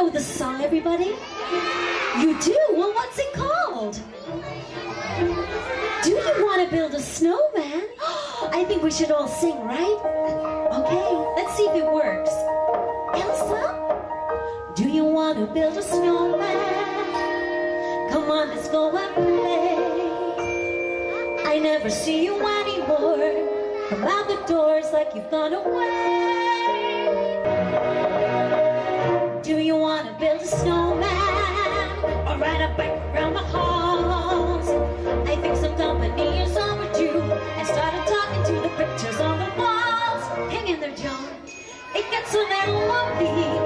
know the song, everybody? You do? Well, what's it called? Do you want to build a snowman? I think we should all sing, right? Okay, let's see if it works. Elsa, do you want to build a snowman? Come on, let's go and play. I never see you anymore. Come out the doors like you've gone away. Do you want to build a snowman? Or ride a bike around the halls? I think some company is overdue. I started talking to the pictures on the walls. Hang in there, John. It gets a little lonely